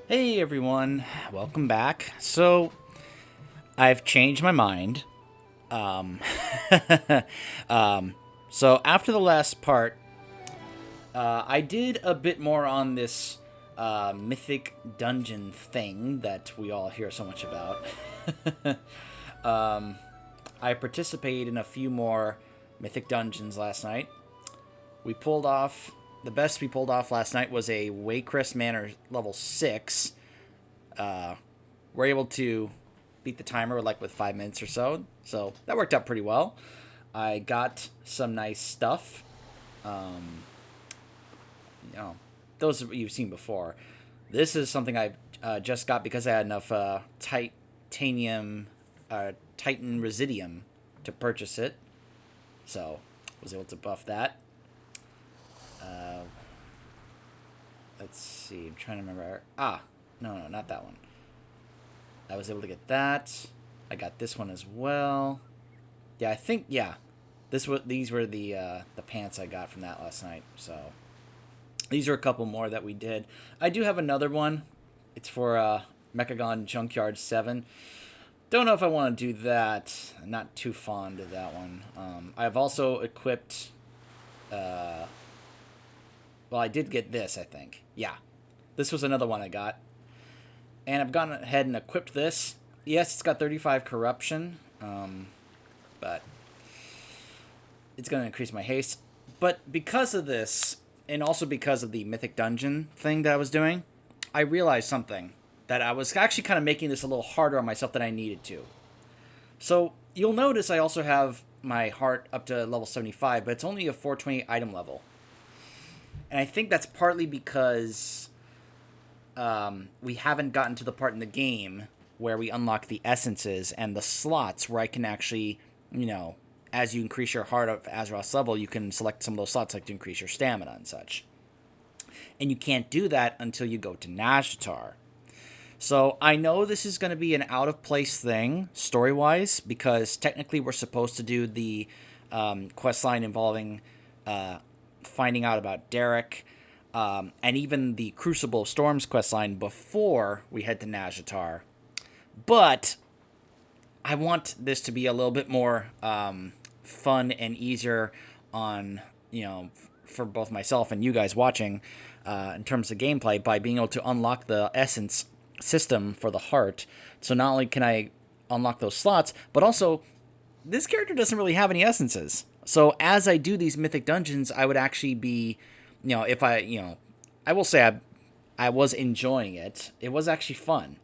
Hey everyone, welcome back. So, I've changed my mind. Um, so after the last part, I did a bit more on this mythic dungeon thing that we all hear so much about. I participated in a few more mythic dungeons last night. We pulled off the best we pulled off last night was a Waycrest Manor level 6. We're able to beat the timer like with 5 minutes or so that worked out pretty well. I got some nice stuff. Um, you know, those you've seen before. This is something I just got because I had enough titanium, Titan Residium to purchase it. So was able to buff that. Uh, let's see. I'm trying to remember. No, not that one. I was able to get that. I got this one as well. Yeah, I think these were the pants I got from that last night. So these are a couple more that we did. I do have another one. It's for Mechagon Junkyard 7. Don't know if I want to do that. I'm not too fond of that one. I've also equipped. Well, I did get this, I think. Yeah. This was another one I got. And I've gone ahead and equipped this. Yes, it's got 35 corruption. But it's going to increase my haste. But because of this, and also because of the Mythic Dungeon thing that I was doing, I realized something. That I was actually kind of making this a little harder on myself than I needed to. So, you'll notice I also have my heart up to level 75, but it's only a 420 item level. And I think that's partly because we haven't gotten to the part in the game where we unlock the essences and the slots where I can actually, as you increase your heart of Azeroth's level, you can select some of those slots like to increase your stamina and such. And you can't do that until you go to Nazjatar. So I know this is going to be an out-of-place thing, story-wise, because technically we're supposed to do the questline involving finding out about Derek, and even the Crucible of Storms questline before we head to Nazjatar. But I want this to be a little bit more fun and easier on, for both myself and you guys watching in terms of gameplay by being able to unlock the essence system for the heart. So not only can I unlock those slots, but also this character doesn't really have any essences. So as I do these mythic dungeons, I would actually be, if I will say I was enjoying it. It was actually fun.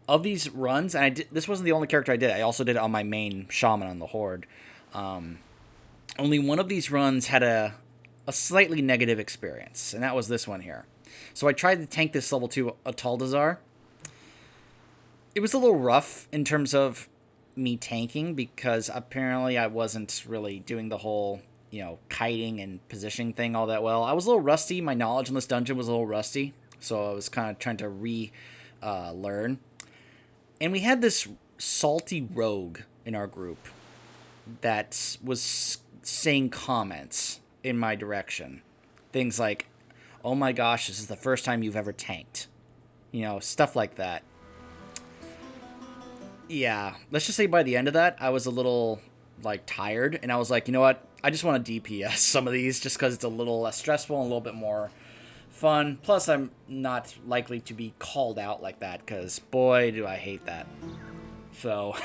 Of these runs, and this wasn't the only character I did. I also did it on my main shaman on the Horde. Only one of these runs had a slightly negative experience, and that was this one here. So I tried to tank this level 2 Ataldazar. It was a little rough in terms of me tanking because apparently I wasn't really doing the whole, kiting and positioning thing all that well. I was a little rusty. My knowledge in this dungeon was a little rusty, so I was kind of trying to learn. And we had this salty rogue in our group that was saying comments in my direction. Things like, oh my gosh, this is the first time you've ever tanked. Stuff like that. Yeah, let's just say by the end of that, I was a little, tired. And I was like, you know what? I just want to DPS some of these just because it's a little less stressful and a little bit more fun. Plus, I'm not likely to be called out like that because, boy, do I hate that. So,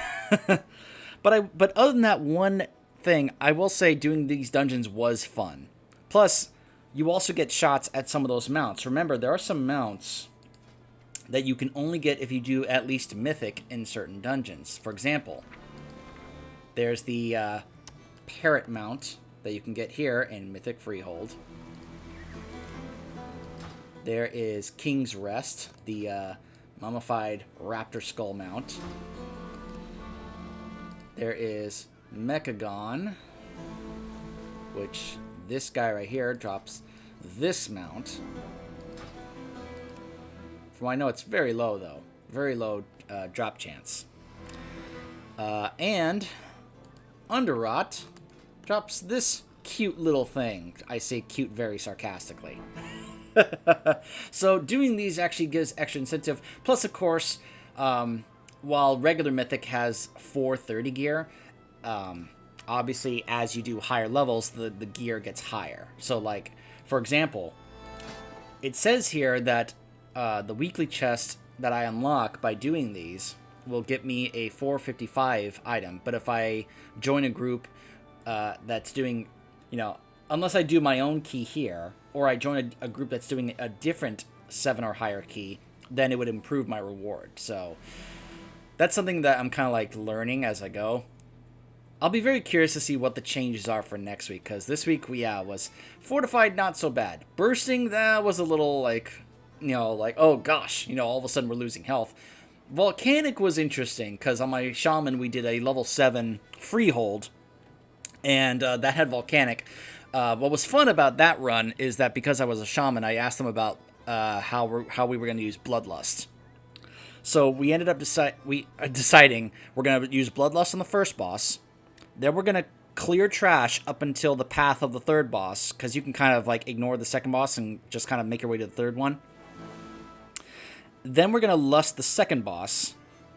but other than that one thing, I will say doing these dungeons was fun. Plus, you also get shots at some of those mounts. Remember, there are some mounts that you can only get if you do at least Mythic in certain dungeons. For example, there's the Parrot mount that you can get here in Mythic Freehold. There is King's Rest, the mummified Raptor Skull mount. There is Mechagon, which this guy right here drops this mount. From what I know, it's very low, though. Very low drop chance. And Underrot drops this cute little thing. I say cute very sarcastically. So doing these actually gives extra incentive. Plus, of course, while regular Mythic has 430 gear, obviously as you do higher levels, the gear gets higher. So, like, for example, it says here that the weekly chest that I unlock by doing these will get me a 455 item. But if I join a group that's doing, unless I do my own key here, or I join a group that's doing a different 7 or higher key, then it would improve my reward. So that's something that I'm kind of like learning as I go. I'll be very curious to see what the changes are for next week, because this week, was Fortified, not so bad. Bursting, that was a little like, oh gosh, all of a sudden we're losing health. Volcanic was interesting, because on my Shaman we did a level 7 freehold, and that had Volcanic. What was fun about that run is that because I was a Shaman, I asked them about how we were going to use Bloodlust. So we ended up deciding we're going to use Bloodlust on the first boss. Then we're going to clear trash up until the path of the third boss, because you can kind of like ignore the second boss and just kind of make your way to the third one. Then we're going to lust the second boss.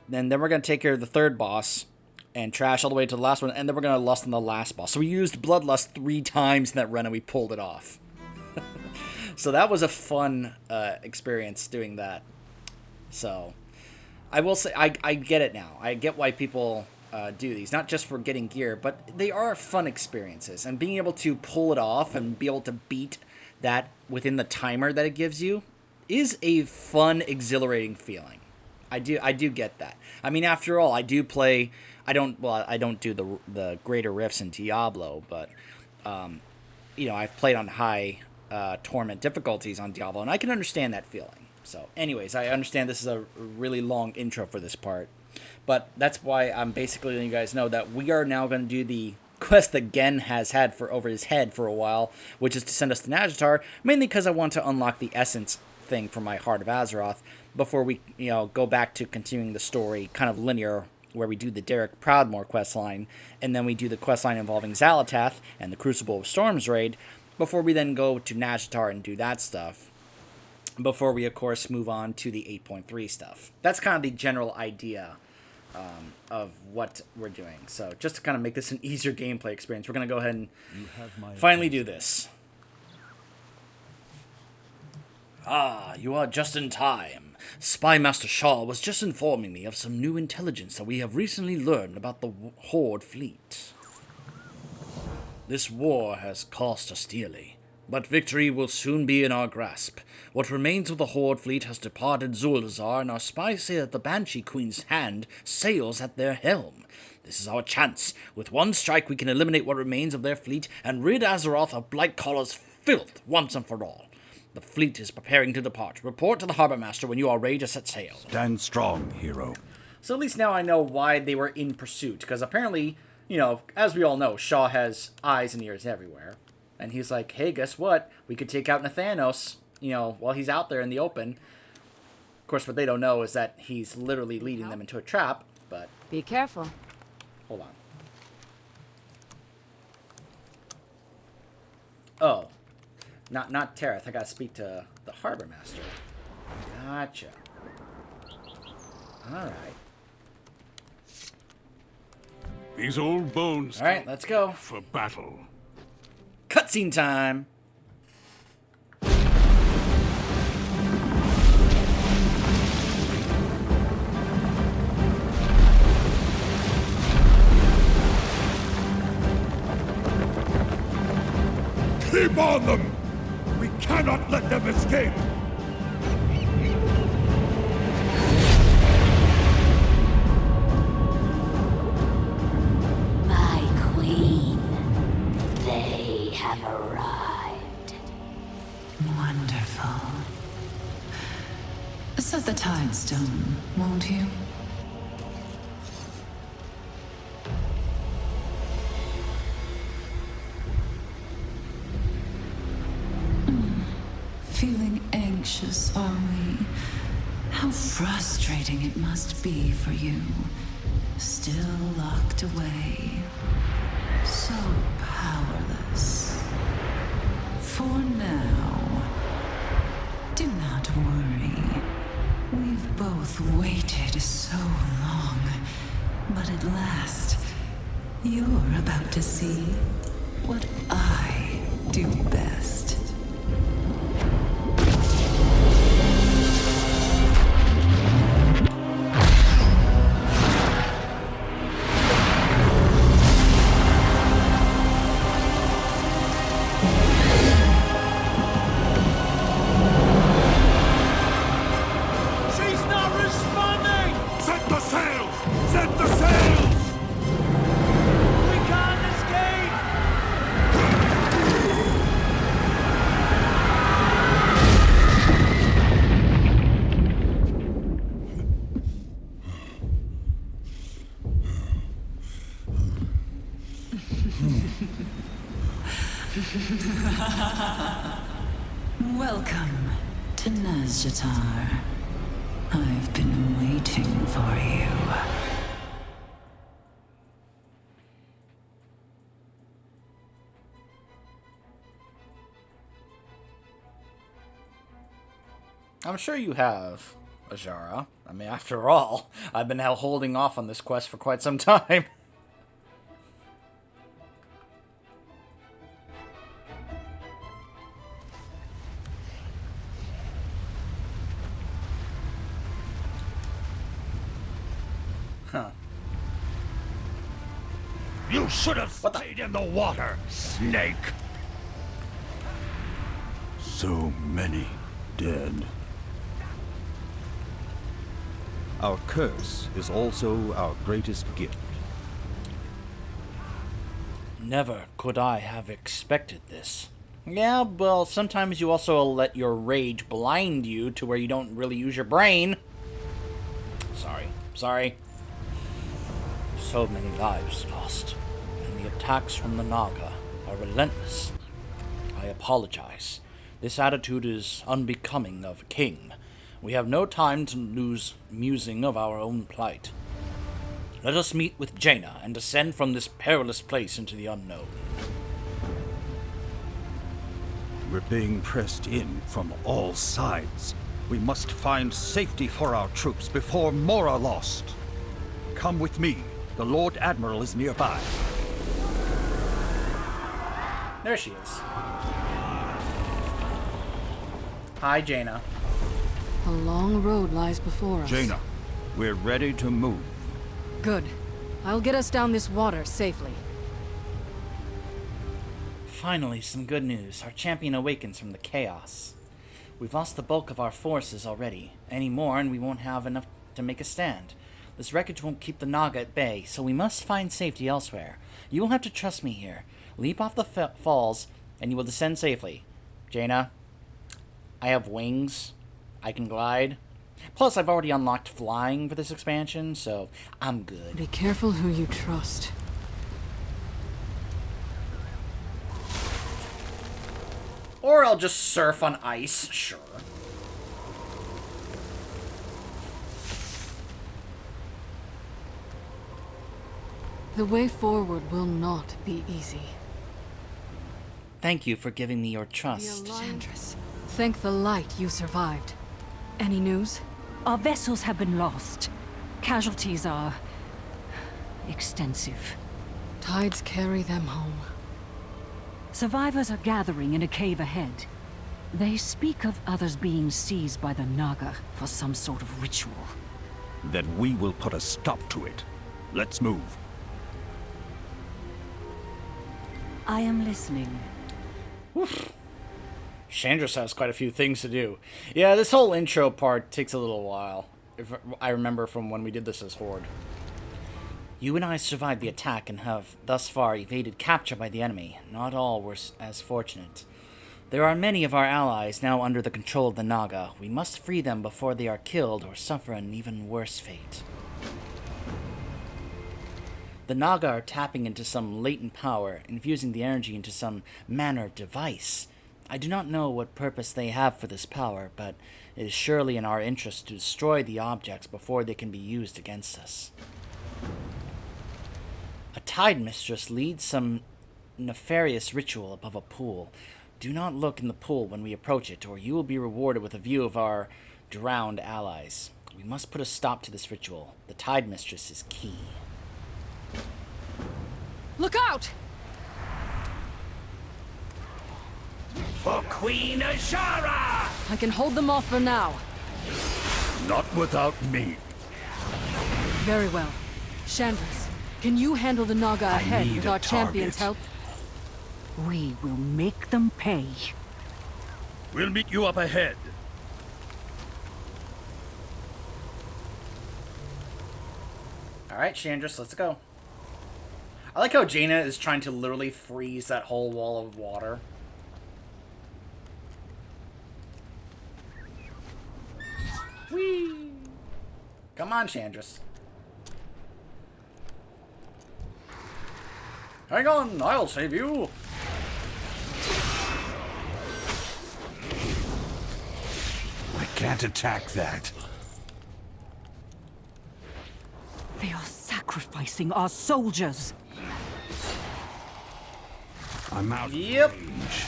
Then we're going to take care of the third boss and trash all the way to the last one. And then we're going to lust on the last boss. So we used Bloodlust 3 times in that run and we pulled it off. So that was a fun experience doing that. So I will say I get it now. I get why people do these. Not just for getting gear, but they are fun experiences. And being able to pull it off and be able to beat that within the timer that it gives you is a fun, exhilarating feeling. I do get that. I mean, after all, I do play. I don't do the greater rifts in Diablo, but I've played on high torment difficulties on Diablo, and I can understand that feeling. So, anyways, I understand this is a really long intro for this part, but that's why I'm basically letting you guys know that we are now going to do the quest that Gen has had for over his head for a while, which is to send us to Nazjatar, mainly because I want to unlock the essence thing for my Heart of Azeroth before we go back to continuing the story kind of linear, where we do the Derek Proudmoore questline, and then we do the questline involving Xalatath and the Crucible of Storms raid, before we then go to Nazjatar and do that stuff, before we, of course, move on to the 8.3 stuff. That's kind of the general idea of what we're doing. So just to kind of make this an easier gameplay experience, we're going to go ahead and finally do this. Ah, you are just in time. Spy Master Shaw was just informing me of some new intelligence that we have recently learned about the Horde fleet. This war has cost us dearly, but victory will soon be in our grasp. What remains of the Horde fleet has departed Zul'Dazar, and our spies say that the Banshee Queen's hand sails at their helm. This is our chance. With one strike we can eliminate what remains of their fleet and rid Azeroth of Blightcaller's filth once and for all. The fleet is preparing to depart. Report to the Harbor Master when you are ready to set sail. Stand strong, hero. So at least now I know why they were in pursuit, because apparently, as we all know, Shaw has eyes and ears everywhere. And he's like, hey, guess what? We could take out Nathanos, while he's out there in the open. Of course, what they don't know is that he's literally leading them into a trap, but... Be careful. Hold on. Oh. Not Tereth. I gotta speak to the Harbor Master. Gotcha. Alright. These old bones. Alright, let's go. For battle. Cutscene time! Keep on them! We cannot let them escape! My queen, they have arrived. Wonderful. Set the tide stone, won't you? Feeling anxious, are we? How frustrating it must be for you. Still locked away. So powerless. For now, Do not worry. We've both waited so long, but at last, you're about to see what I do best. She's not responding! Set the sails! Set the sails! We can't escape! Welcome to Nazjatar. I've been waiting for you. I'm sure you have, Ajara. I mean, after all, I've been holding off on this quest for quite some time. Huh. You should have What the- stayed in the water, snake! So many dead. Our curse is also our greatest gift. Never could I have expected this. Yeah, well, sometimes you also let your rage blind you to where you don't really use your brain. Sorry. So many lives lost, and the attacks from the Naga are relentless. I apologize. This attitude is unbecoming of a king. We have no time to lose musing of our own plight. Let us meet with Jaina and descend from this perilous place into the unknown. We're being pressed in from all sides. We must find safety for our troops before more are lost. Come with me. The Lord Admiral is nearby. There she is. Hi, Jaina. A long road lies before us. Jaina, we're ready to move. Good. I'll get us down this water safely. Finally, some good news. Our champion awakens from the chaos. We've lost the bulk of our forces already. Any more and we won't have enough to make a stand. This wreckage won't keep the Naga at bay, so we must find safety elsewhere. You will have to trust me here. Leap off the falls, and you will descend safely. Jaina, I have wings. I can glide. Plus, I've already unlocked flying for this expansion, so I'm good. Be careful who you trust. Or I'll just surf on ice, sure. The way forward will not be easy. Thank you for giving me your trust. Chandris, thank the light you survived. Any news? Our vessels have been lost. Casualties are extensive. Tides carry them home. Survivors are gathering in a cave ahead. They speak of others being seized by the Naga for some sort of ritual. Then we will put a stop to it. Let's move. I am listening. Chandris has quite a few things to do. Yeah, this whole intro part takes a little while. If I remember from when we did this as Horde. You and I survived the attack and have thus far evaded capture by the enemy. Not all were as fortunate. There are many of our allies now under the control of the Naga. We must free them before they are killed or suffer an even worse fate. The Naga are tapping into some latent power, infusing the energy into some manner of device. I do not know what purpose they have for this power, but it is surely in our interest to destroy the objects before they can be used against us. A Tide Mistress leads some nefarious ritual above a pool. Do not look in the pool when we approach it, or you will be rewarded with a view of our drowned allies. We must put a stop to this ritual. The Tide Mistress is key. Look out! For Queen Ashara! I can hold them off for now. Not without me. Very well. Chandras, can you handle the Naga ahead need with a our champion's help? target. We will make them pay. We'll meet you up ahead. Alright, Chandras, let's go. I like how Jaina is trying to literally freeze that whole wall of water. Whee! Come on, Chandras. Hang on, I'll save you. I can't attack that. They are sacrificing our soldiers. I'm out Yep. of range.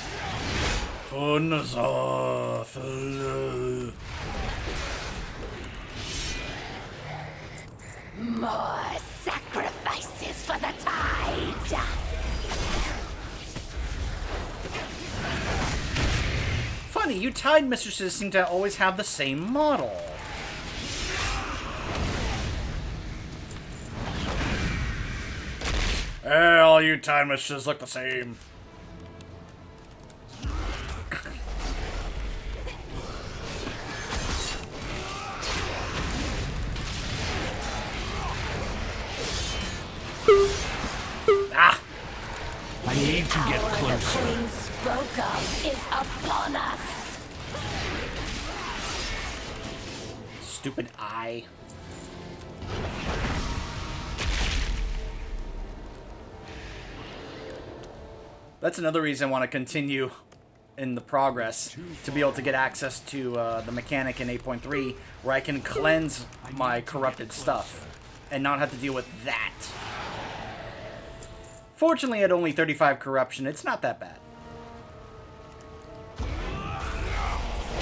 More sacrifices for the tide! Funny, you Tide Mistresses seem to always have the same model. Hey, all you Tide Mistresses look the same. Ah! I need to get The closer. Queen spoke of is upon us! Stupid eye. That's another reason I want to continue in the progress, to be able to get access to the mechanic in 8.3 where I can cleanse my corrupted stuff and not have to deal with that. Fortunately, at only 35 corruption, it's not that bad.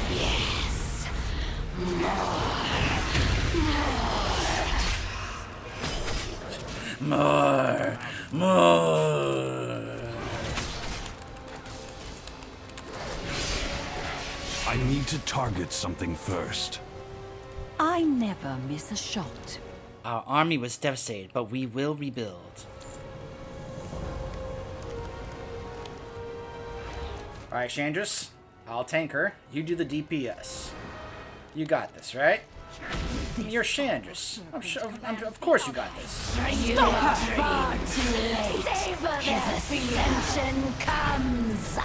Yes! More! I need to target something first. I never miss a shot. Our army was devastated, but we will rebuild. Alright, Chandras. I'll tank her. You do the DPS. You got this, right? You're Chandras. Of course you got this. You are far too late! Savor His ascension comes!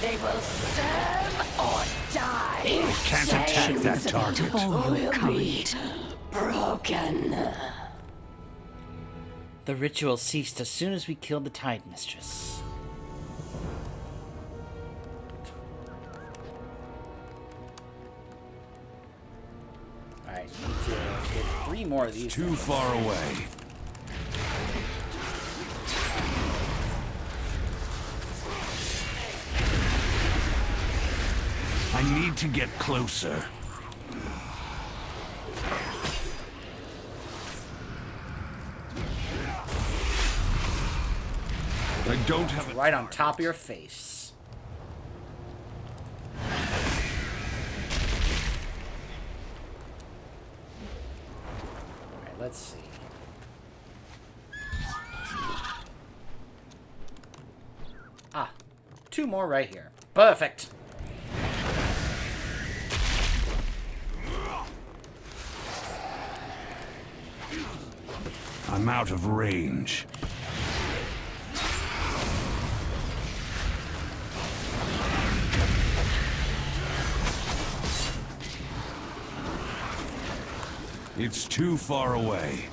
They will serve or die! Can't attack that target. All your Be courage. broken! The ritual ceased as soon as we killed the Tide Mistress. Alright, need to get 3 more of these. Too things. far away. I need to get closer. I don't have a Right on top of your face. Alright, let's see. Ah, 2 more right here. Perfect. I'm out of range. It's too far away.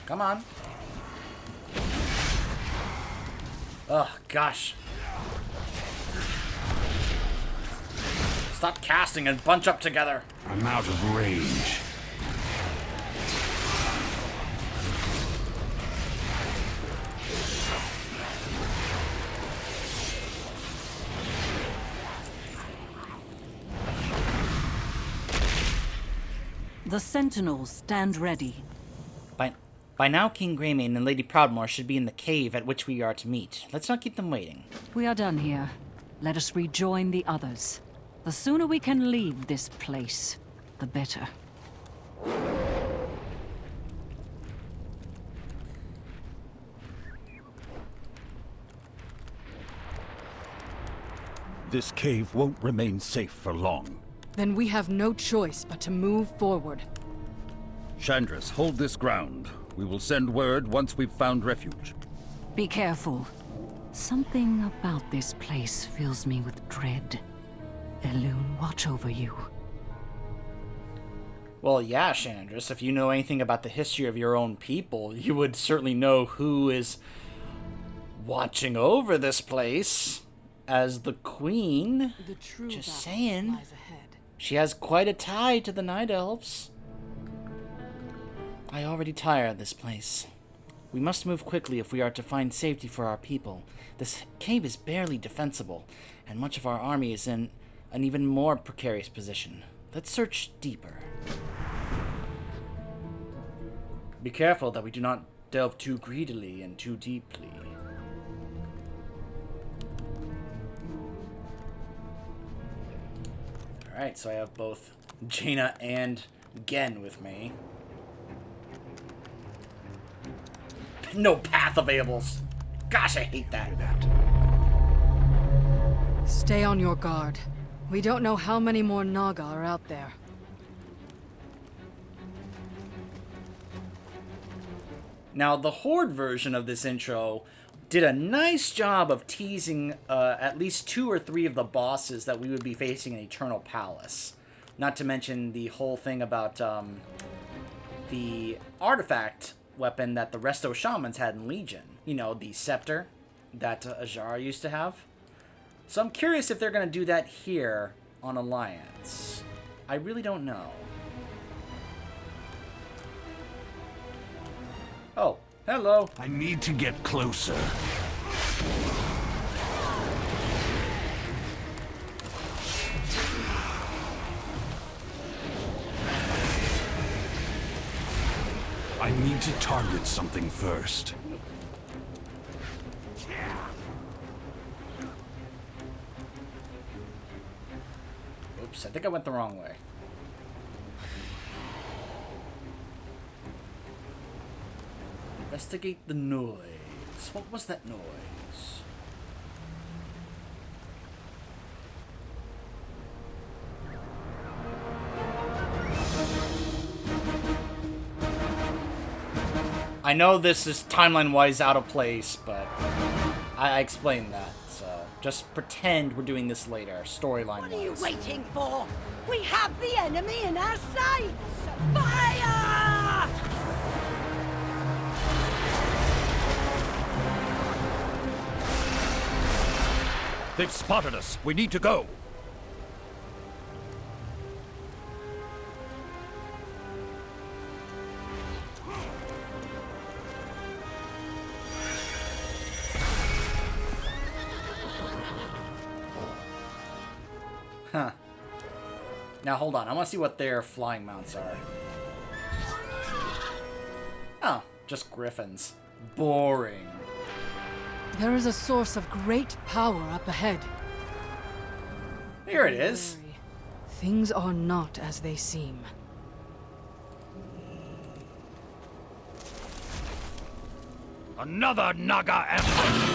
Come on. Oh, gosh. Stop casting and bunch up together. I'm out of range. The sentinels stand ready. By now, King Greymane and Lady Proudmoore should be in the cave at which we are to meet. Let's not keep them waiting. We are done here. Let us rejoin the others. The sooner we can leave this place, the better. This cave won't remain safe for long. Then we have no choice but to move forward. Chandris, hold this ground. We will send word once we've found refuge. Be careful. Something about this place fills me with dread. Elune, watch over you. Well, yeah, Chandris, if you know anything about the history of your own people, you would certainly know who is watching over this place as the queen. The true Just battle saying. lies ahead. She has quite a tie to the Night Elves. I already tire of this place. We must move quickly if we are to find safety for our people. This cave is barely defensible, and much of our army is in an even more precarious position. Let's search deeper. Be careful that we do not delve too greedily and too deeply. Alright, so I have both Jaina and Gen with me. No path available. Gosh, I hate that. Stay on your guard. We don't know how many more Naga are out there. Now, the Horde version of this intro did a nice job of teasing at least 2 or 3 of the bosses that we would be facing in Eternal Palace. Not to mention the whole thing about the artifact weapon that the Resto Shamans had in Legion. You know, the scepter that Ajara used to have. So I'm curious if they're going to do that here on Alliance. I really don't know. Oh, hello. I need to get closer. I need to target something first. Oops, I think I went the wrong way. Investigate the noise. What was that noise? I know this is timeline-wise out of place, but I explained that, so just pretend we're doing this later, storyline-wise. What are you waiting for? We have the enemy in our sights! Fire! They've spotted us. We need to go. Huh. Now hold on, I want to see what their flying mounts are. Oh, just griffins. Boring. There is a source of great power up ahead. Here it is. Things are not as they seem. Another Naga ambush!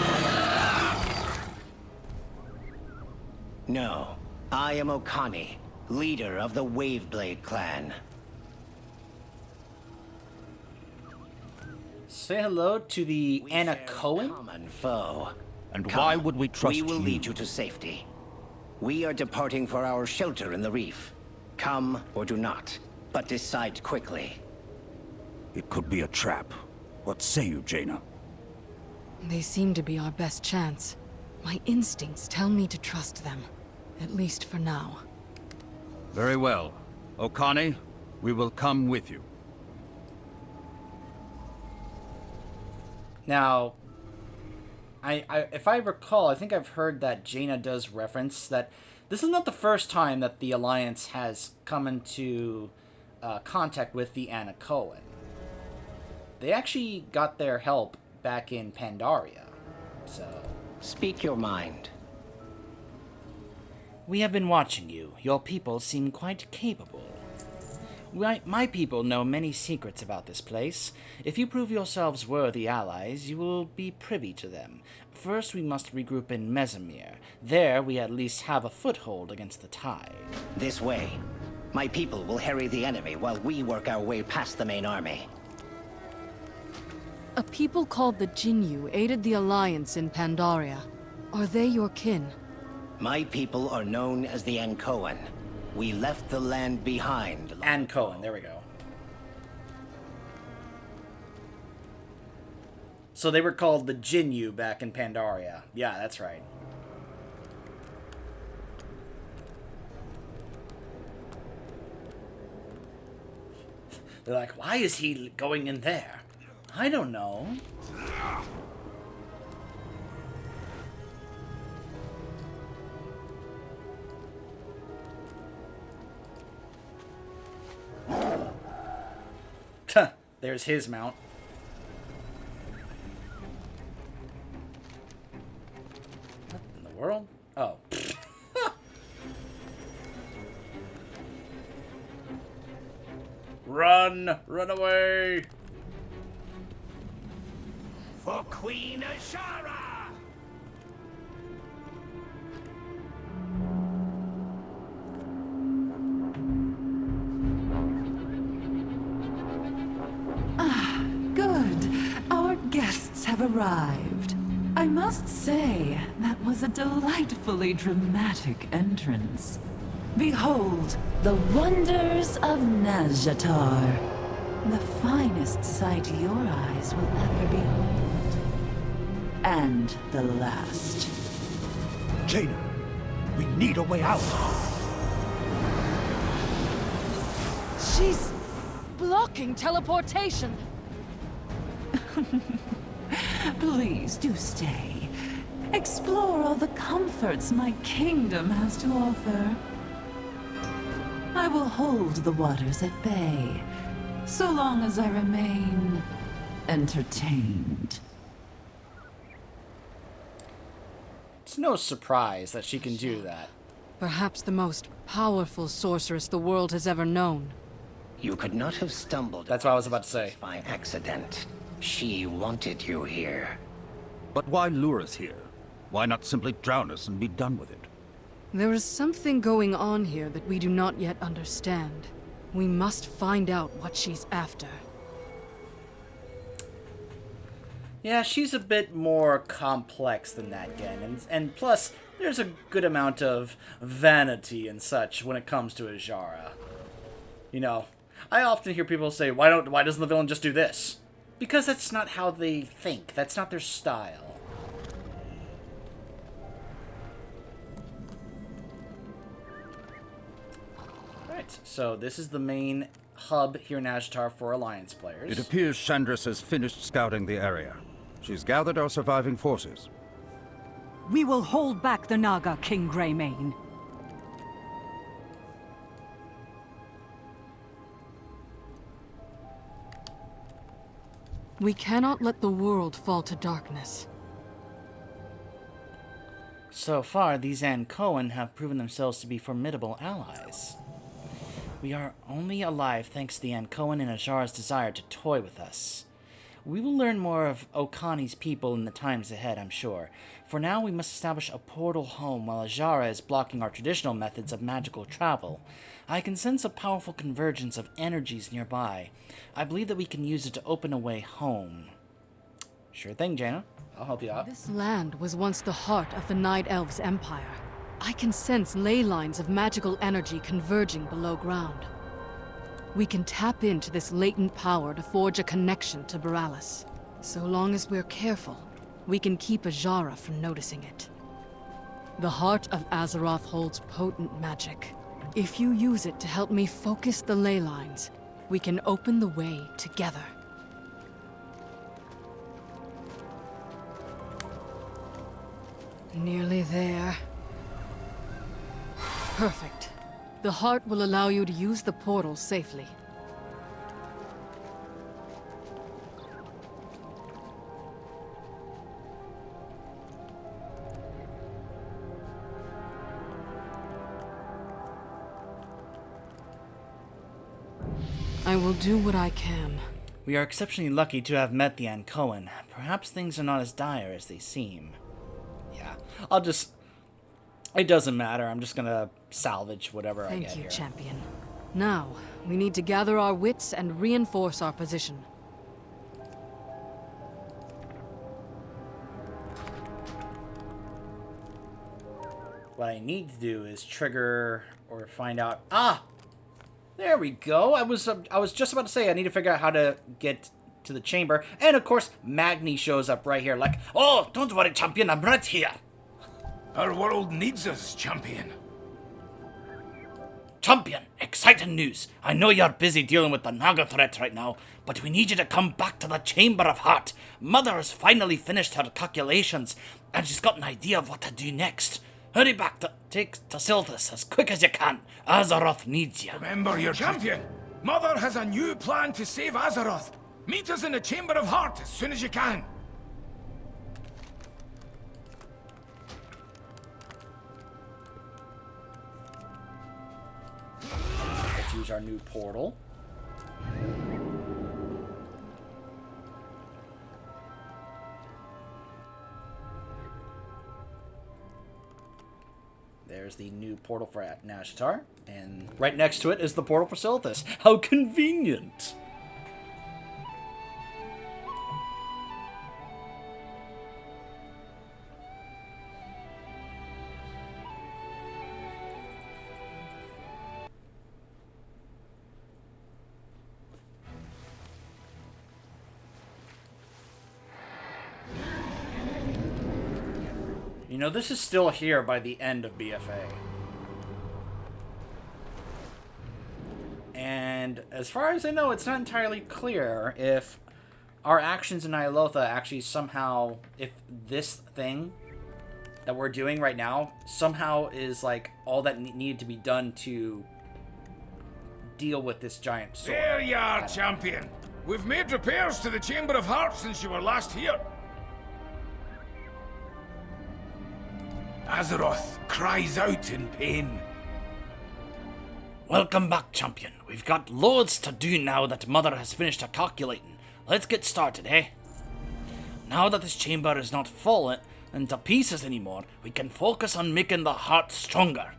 No. I am Okani, leader of the Waveblade clan. Say hello to the Anna share a Cohen. common foe. And Come, why would we trust We will you? lead you to safety. We are departing for our shelter in the reef. Come or do not. but decide quickly. It could be a trap. What say you, Jaina? They seem to be our best chance. My instincts tell me to trust them. At least for now. Very well. Okani, we will come with you. Now, if I recall, I think I've heard that Jaina does reference that this is not the first time that the Alliance has come into contact with the Anakoan. They actually got their help back in Pandaria, so... Speak your mind. We have been watching you. Your people seem quite capable. My people know many secrets about this place. If you prove yourselves worthy allies, you will be privy to them. First, we must regroup in Mesomir. There, we at least have a foothold against the tide. This way. My people will harry the enemy while we work our way past the main army. A people called the Jinyu aided the Alliance in Pandaria. Are they your kin? My people are known as the Ankoan. We left the land behind. Ankoan, there we go. So they were called the Jinyu back in Pandaria. Yeah, that's right. They're like, why is he going in there? I don't know. There's his mount. What in the world? Oh. Run! Run away! For Queen Azshara! Good. Our guests have arrived. I must say, that was a delightfully dramatic entrance. Behold, the wonders of Nazjatar. The finest sight your eyes will ever behold. And the last. Jaina, we need a way out. She's blocking teleportation. Please do stay. Explore all the comforts my kingdom has to offer. I will hold the waters at bay, so long as I remain entertained. It's no surprise that she can do that. Perhaps the most powerful sorceress the world has ever known. You could not have stumbled. That's what I was about to say. By accident. She wanted you here. But why lure us here? Why not simply drown us and be done with it? There is something going on here that we do not yet understand. We must find out what she's after. Yeah, she's a bit more complex than that, Gen. And plus, there's a good amount of vanity and such when it comes to Azshara. You know, I often hear people say, why doesn't the villain just do this? Because that's not how they think. That's not their style. Right, so this is the main hub here in Nazjatar for Alliance players. It appears Chandris has finished scouting the area. She's gathered our surviving forces. We will hold back the Naga, King Greymane. We cannot let the world fall to darkness. So far, these Ankoan have proven themselves to be formidable allies. We are only alive thanks to the Ankoan and Azshara's desire to toy with us. We will learn more of Okani's people in the times ahead, I'm sure. For now, we must establish a portal home while Azshara is blocking our traditional methods of magical travel. I can sense a powerful convergence of energies nearby. I believe that we can use it to open a way home. Sure thing, Jaina. I'll help you out. This land was once the heart of the Night Elves' empire. I can sense ley lines of magical energy converging below ground. We can tap into this latent power to forge a connection to Borealis. So long as we're careful, we can keep Ajara from noticing it. The heart of Azeroth holds potent magic. If you use it to help me focus the ley lines, we can open the way together. Nearly there. Perfect. The heart will allow you to use the portal safely. I will do what I can. We are exceptionally lucky to have met the Ankoan. Perhaps things are not as dire as they seem. Yeah, it doesn't matter. I'm just gonna salvage whatever I get here. Thank you, champion. Now, we need to gather our wits and reinforce our position. What I need to do is trigger or find out. Ah! There we go. I was just about to say I need to figure out how to get to the chamber. And of course, Magni shows up right here like, "Oh, don't worry, champion. I'm right here." Our world needs us, champion. Champion, exciting news. I know you're busy dealing with the Naga threat right now, but we need you to come back to the Chamber of Heart. Mother has finally finished her calculations, and she's got an idea of what to do next. Hurry back to Silthus as quick as you can. Azeroth needs you. Remember your champion. Mother has a new plan to save Azeroth. Meet us in the Chamber of Heart as soon as you can. Let's use our new portal. There's the new portal for Nashtar, and right next to it is the portal for Silthus. How convenient! You know, this is still here by the end of BFA. And as far as I know, it's not entirely clear if our actions in Nyalotha actually somehow, if this thing that we're doing right now somehow is like all that needed to be done to deal with this giant sword. There you are, champion. We've made repairs to the Chamber of Hearts since you were last here. Azeroth cries out in pain. Welcome back, champion. We've got loads to do now that Mother has finished her calculating. Let's get started, eh? Now that this chamber is not fallen into pieces anymore, we can focus on making the heart stronger.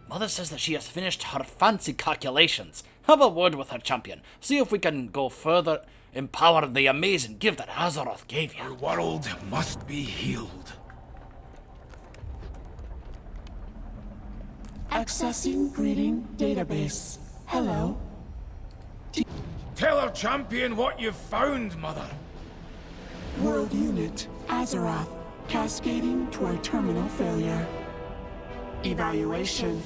Mother says that she has finished her fancy calculations. Have a word with her, champion. See if we can go further, empower the amazing gift that Azeroth gave you. The world must be healed. Accessing greeting database. Hello. Tell our champion what you've found, Mother. World unit, Azeroth, cascading toward terminal failure. Evaluation.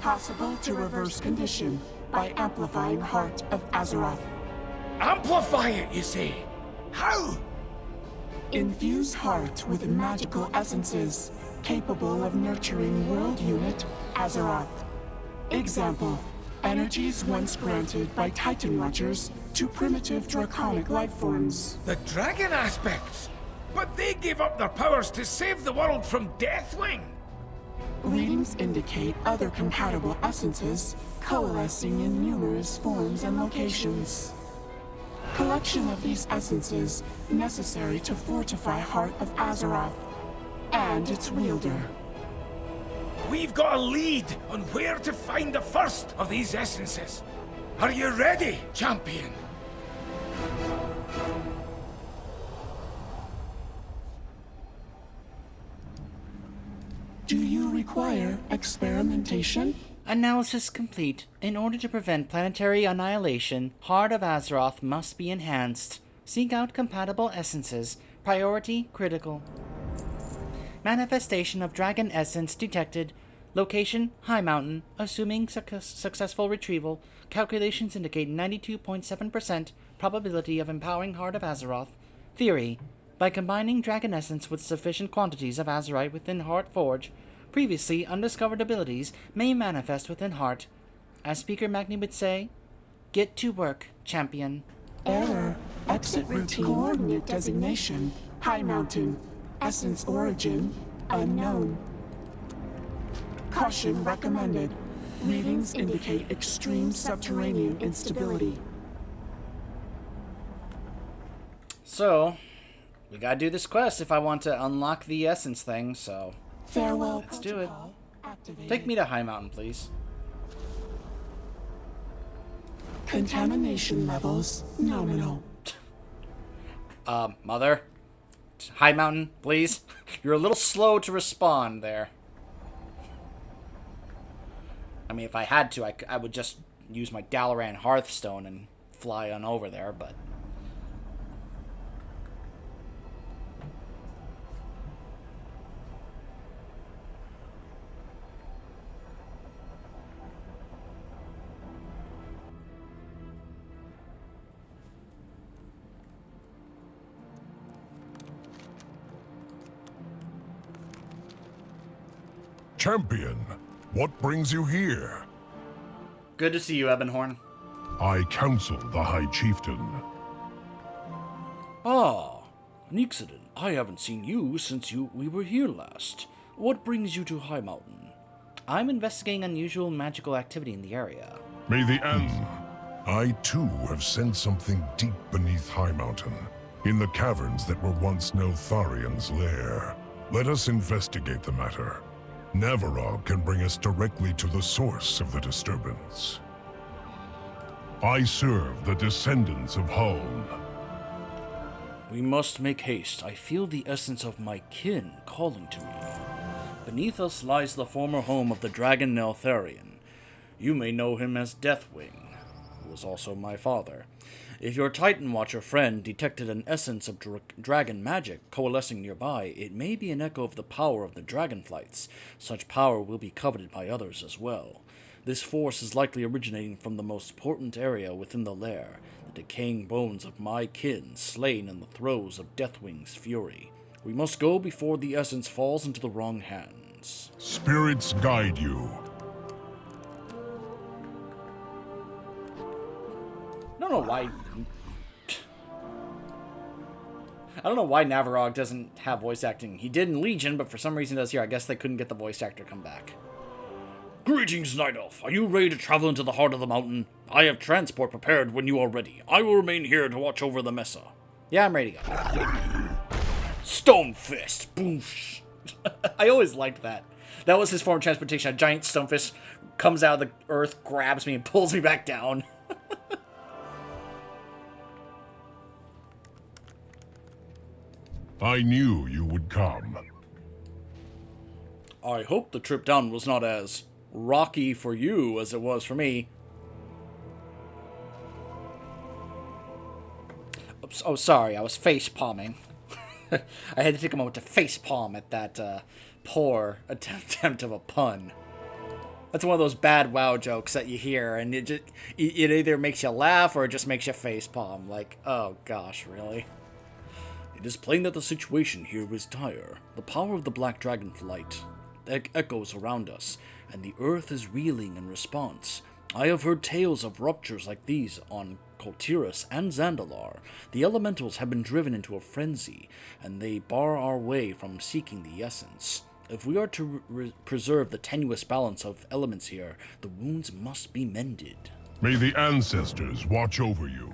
Possible to reverse condition by amplifying Heart of Azeroth. Amplify it, you say? How? Infuse Heart with magical essences, capable of nurturing World Unit Azeroth. Example, energies once granted by Titan Watchers to primitive draconic lifeforms. The dragon aspects? But they gave up their powers to save the world from Deathwing! Readings indicate other compatible essences coalescing in numerous forms and locations. Collection of these essences necessary to fortify Heart of Azeroth and its wielder. We've got a lead on where to find the first of these essences. Are you ready, champion? Do you require experimentation? Analysis complete. In order to prevent planetary annihilation, Heart of Azeroth must be enhanced. Seek out compatible essences. Priority critical. Manifestation of dragon essence detected. Location, High Mountain. Assuming successful retrieval. Calculations indicate 92.7% probability of empowering Heart of Azeroth. Theory. By combining dragon essence with sufficient quantities of Azerite within Heart Forge, previously undiscovered abilities may manifest within Heart. As Speaker Magni would say, get to work, champion. Error. Exit routine. Coordinate designation. High Mountain. Essence origin. Unknown. Caution recommended. Readings indicate extreme subterranean instability. So, we gotta do this quest if I want to unlock the essence thing, so... Farewell. Let's do it. Activated. Take me to High Mountain, please. Contamination levels nominal. Mother? High Mountain, please? You're a little slow to respond there. I mean, if I had to, I would just use my Dalaran Hearthstone and fly on over there, but... Champion, what brings you here? Good to see you, Ebonhorn. I counsel the High Chieftain. Ah, Nixidon, I haven't seen you since we were here last. What brings you to High Mountain? I'm investigating unusual magical activity in the area. May the I too have sensed something deep beneath High Mountain, in the caverns that were once Neltharian's lair. Let us investigate the matter. Navarog can bring us directly to the source of the disturbance. I serve the descendants of Huln. We must make haste. I feel the essence of my kin calling to me. Beneath us lies the former home of the dragon Neltharian. You may know him as Deathwing, who was also my father. If your Titan Watcher friend detected an essence of dragon magic coalescing nearby, it may be an echo of the power of the dragonflights. Such power will be coveted by others as well. This force is likely originating from the most potent area within the lair, the decaying bones of my kin slain in the throes of Deathwing's fury. We must go before the essence falls into the wrong hands. Spirits guide you. I don't know why Navarog doesn't have voice acting. He did in Legion, but for some reason does here. I guess they couldn't get the voice actor to come back. Greetings, Night Elf. Are you ready to travel into the heart of the mountain? I have transport prepared when you are ready. I will remain here to watch over the Mesa. Yeah, I'm ready to go. Stone Fist! Boosh! I always liked that. That was his form of transportation. A giant stone fist comes out of the earth, grabs me, and pulls me back down. I knew you would come. I hope the trip down was not as rocky for you as it was for me. Oh, sorry, I was face palming. I had to take a moment to face palm at that poor attempt of a pun. That's one of those bad WoW jokes that you hear, and it either makes you laugh or it just makes you face palm. Like, oh gosh, really? It is plain that the situation here is dire. The power of the Black Dragonflight echoes around us, and the earth is reeling in response. I have heard tales of ruptures like these on Kul Tiras and Zandalar. The elementals have been driven into a frenzy, and they bar our way from seeking the essence. If we are to preserve the tenuous balance of elements here, the wounds must be mended. May the ancestors watch over you.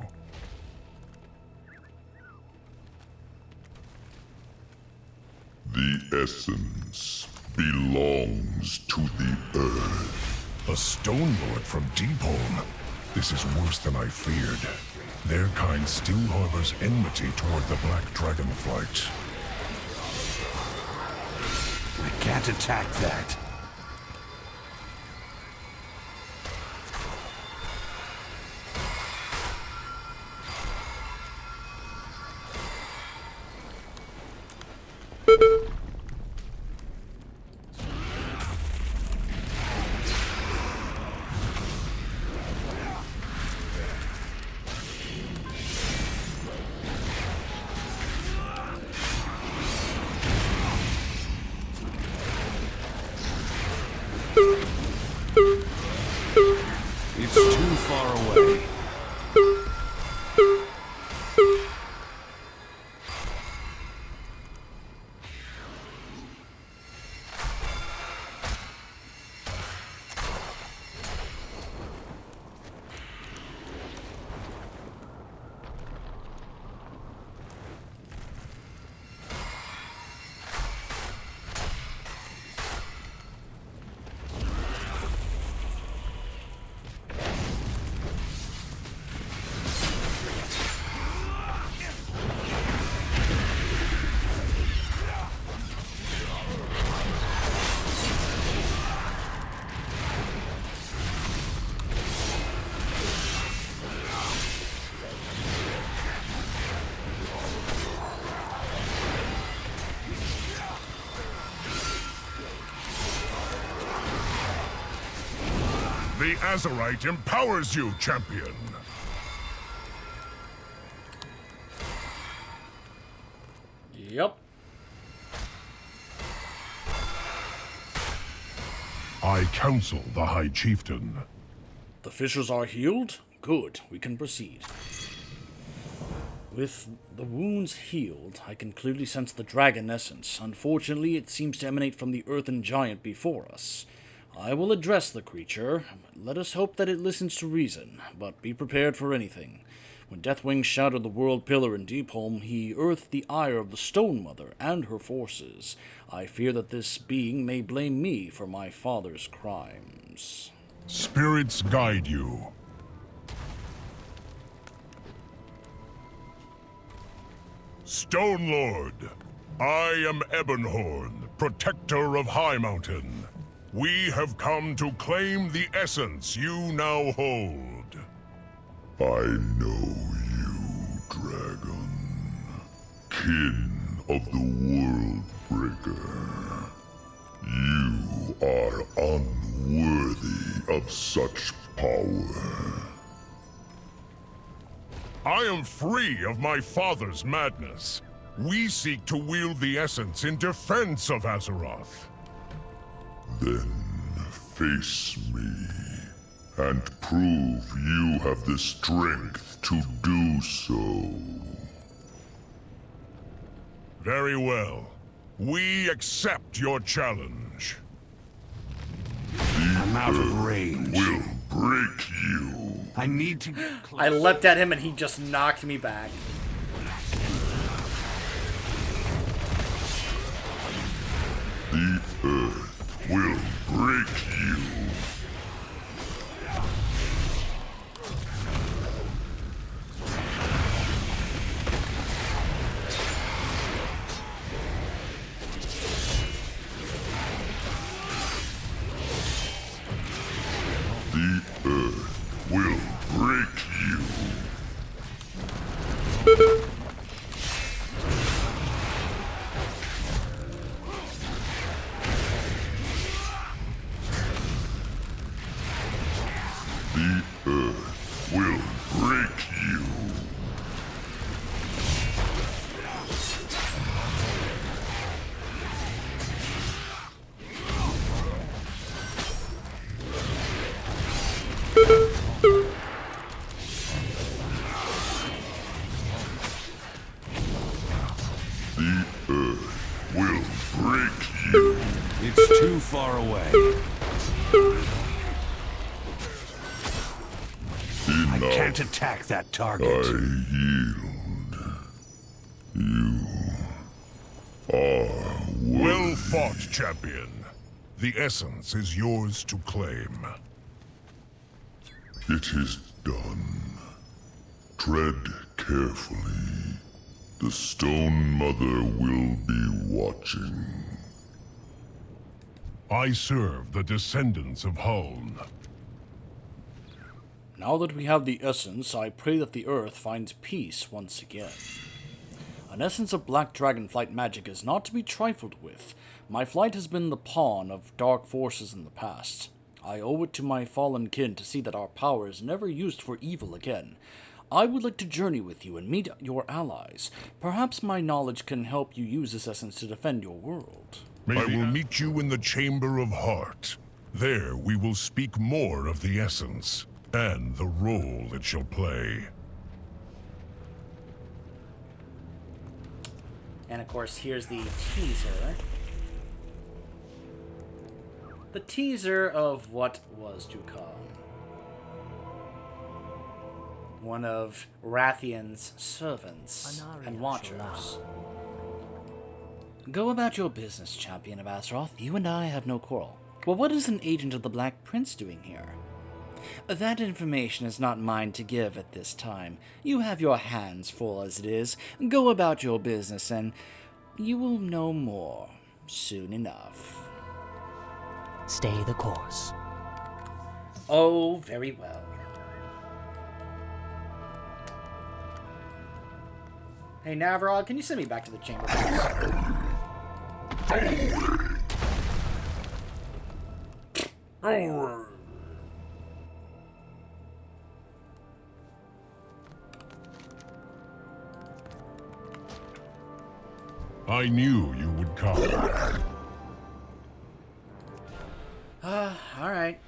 The essence belongs to the earth. A stone lord from Deepholm. This is worse than I feared. Their kind still harbors enmity toward the Black Dragonflight. I can't attack that. It's too far away. The Azerite empowers you, champion. Yep. I counsel the High Chieftain. The fissures are healed? Good, we can proceed. With the wounds healed, I can clearly sense the dragon essence. Unfortunately, it seems to emanate from the earthen giant before us. I will address the creature. Let us hope that it listens to reason, but be prepared for anything. When Deathwing shattered the World Pillar in Deepholm, he earthed the ire of the Stone Mother and her forces. I fear that this being may blame me for my father's crimes. Spirits guide you. Stone Lord, I am Ebonhorn, protector of High Mountain. We have come to claim the essence you now hold. I know you, dragon. Kin of the World Breaker. You are unworthy of such power. I am free of my father's madness. We seek to wield the essence in defense of Azeroth. Then face me, and prove you have the strength to do so. Very well. We accept your challenge. I'm out of range. Will break you. I need to get I leapt at him and he just knocked me back. The earth will break you. The earth will break you. The earth will break you. The earth will break you. It's too far away. I can't attack that target. I yield. You are well fought, champion. The essence is yours to claim. It is done. Tread carefully. The Stone Mother will be watching. I serve the descendants of Huln. Now that we have the essence, I pray that the earth finds peace once again. An essence of black dragonflight magic is not to be trifled with. My flight has been the pawn of dark forces in the past. I owe it to my fallen kin to see that our power is never used for evil again. I would like to journey with you and meet your allies. Perhaps my knowledge can help you use this essence to defend your world. I will meet you in the Chamber of Heart. There we will speak more of the essence. and the role it shall play. And of course, here's the teaser. The teaser of what was to come. One of Rathian's servants and watchers. Go about your business, champion of Azeroth. You and I have no quarrel. Well, what is an agent of the Black Prince doing here? That information is not mine to give at this time. You have your hands full as it is. Go about your business, and you will know more soon enough. Stay the course. Oh, very well. Hey, Navarog, can you send me back to the chamber, please? I knew you would come. Alright.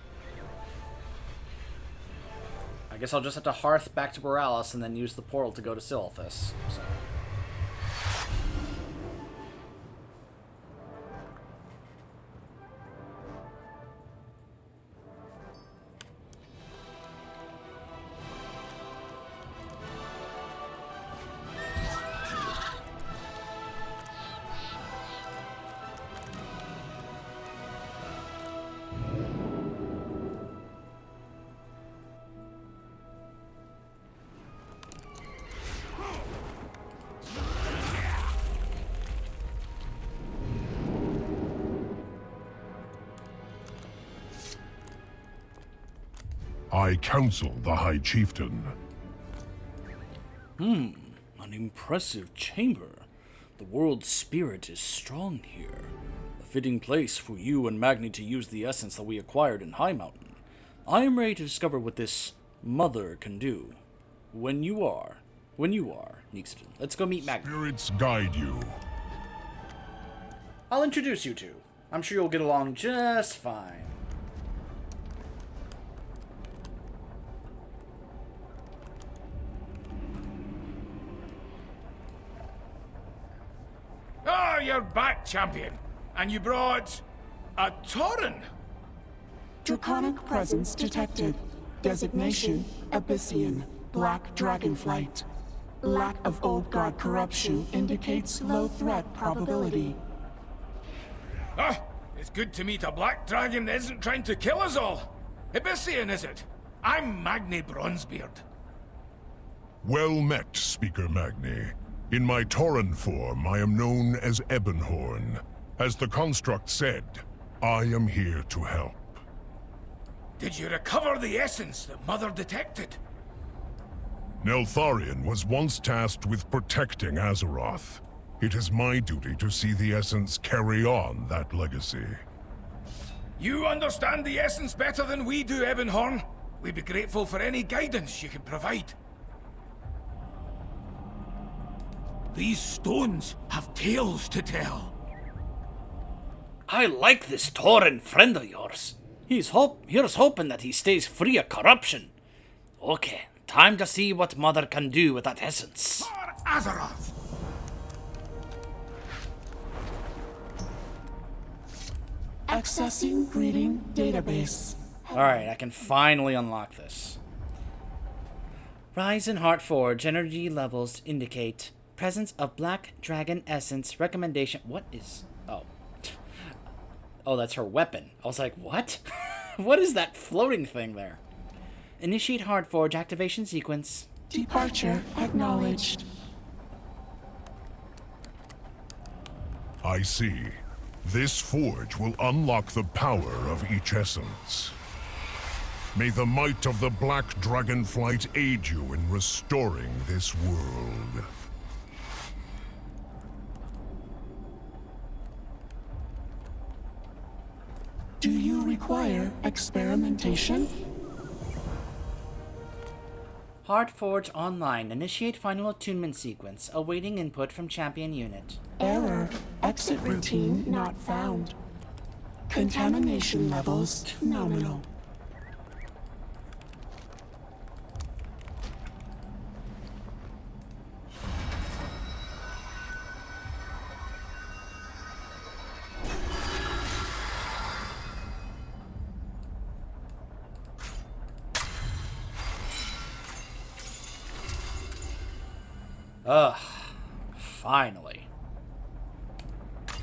I guess I'll just have to hearth back to Borealis and then use the portal to go to Silithus. So. I counsel the High Chieftain. An impressive chamber. The world's spirit is strong here. A fitting place for you and Magni to use the essence that we acquired in High Mountain. I am ready to discover what this mother can do. When you are, Nixon. Let's go meet Magni. Spirits guide you. I'll introduce you two. I'm sure you'll get along just fine. Ah, you're back, champion. And you brought a Tauren. Draconic presence detected. Designation, Abyssian. Black Dragonflight. Lack of old god corruption indicates low threat probability. Ah, it's good to meet a black dragon that isn't trying to kill us all. Abyssian, is it? I'm Magni Bronzebeard. Well met, Speaker Magni. In my Tauren form, I am known as Ebonhorn. As the construct said, I am here to help. Did you recover the essence that Mother detected? Neltharion was once tasked with protecting Azeroth. It is my duty to see the essence carry on that legacy. You understand the essence better than we do, Ebonhorn. We'd be grateful for any guidance you can provide. These stones have tales to tell. I like this Tauren friend of yours. Here's hoping that he stays free of corruption. Okay, time to see what Mother can do with that essence. For Azeroth! Accessing breeding database. Alright, I can finally unlock this. Rise in Heartforge. Energy levels indicate presence of Black Dragon Essence. Recommendation. What is... Oh. Oh, that's her weapon. I was like, what? What is that floating thing there? Initiate Heartforge activation sequence. Departure acknowledged. I see. This forge will unlock the power of each essence. May the might of the Black Dragonflight aid you in restoring this world. Do you require experimentation? Heartforge online. Initiate final attunement sequence. Awaiting input from champion unit. Error. Exit routine not found. Contamination levels nominal. Ugh. Finally.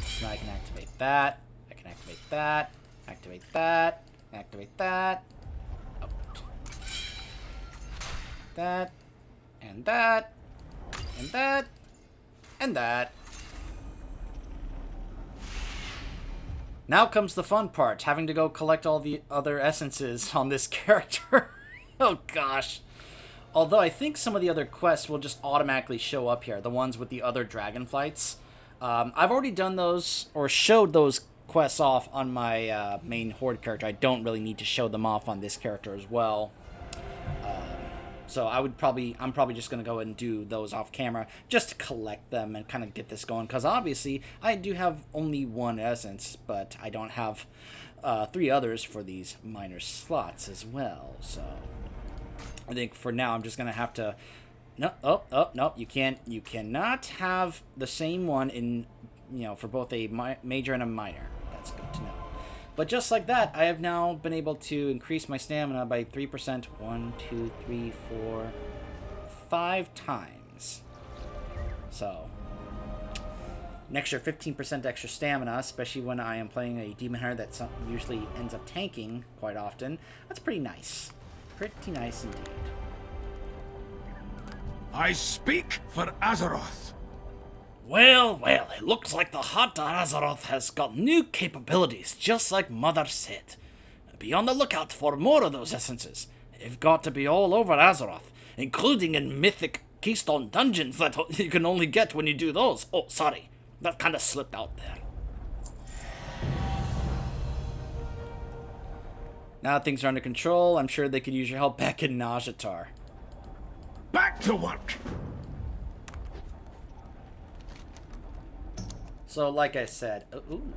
So now I can activate that. I can activate that. Activate that. Activate that. Oh. That. And that. And that. And that. Now comes the fun part, having to go collect all the other essences on this character. Oh gosh. Although I think some of the other quests will just automatically show up here, the ones with the other dragonflights. I've already done those, or showed those quests off on my main Horde character. I don't really need to show them off on this character as well. So I'm probably just going to go ahead and do those off camera, just to collect them and kind of get this going. Because obviously, I do have only one essence, but I don't have 3 others for these minor slots as well. So I think for now, I'm just going to have to... No, no, you cannot have the same one in, for both a major and a minor. That's good to know. But just like that, I have now been able to increase my stamina by 3%. 1, 2, 3, 4, 5 times. So, an extra 15% extra stamina, especially when I am playing a demon hunter that usually ends up tanking quite often. That's pretty nice. Pretty nice indeed. I speak for Azeroth. Well, it looks like the Hot Azeroth has got new capabilities, just like Mother said. Be on the lookout for more of those essences. They've got to be all over Azeroth, including in mythic Keystone dungeons that you can only get when you do those. Oh, sorry, that kind of slipped out there. Now that things are under control, I'm sure they could use your help back in Najatar. Back to work! So, like I said... Ooh.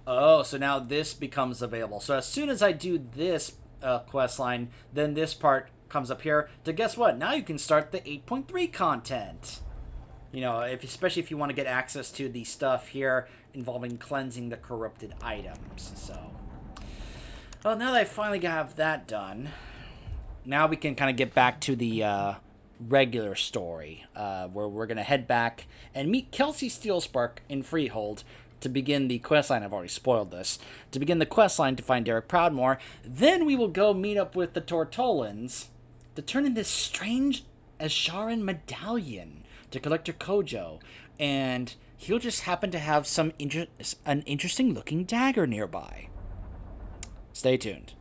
Oh, so now this becomes available. So as soon as I do this quest line, then this part comes up here. To guess what? Now you can start the 8.3 content. Especially if you want to get access to the stuff here involving cleansing the corrupted items. So, well, now that I finally have that done, now we can kind of get back to the regular story, where we're going to head back and meet Kelsey Steelspark in Freehold to begin the questline. I've already spoiled this. To begin the questline to find Derek Proudmoore. Then we will go meet up with the Tortolans to turn in this strange Asharan medallion to Collector Kojo. And he'll just happen to have an interesting looking dagger nearby. Stay tuned.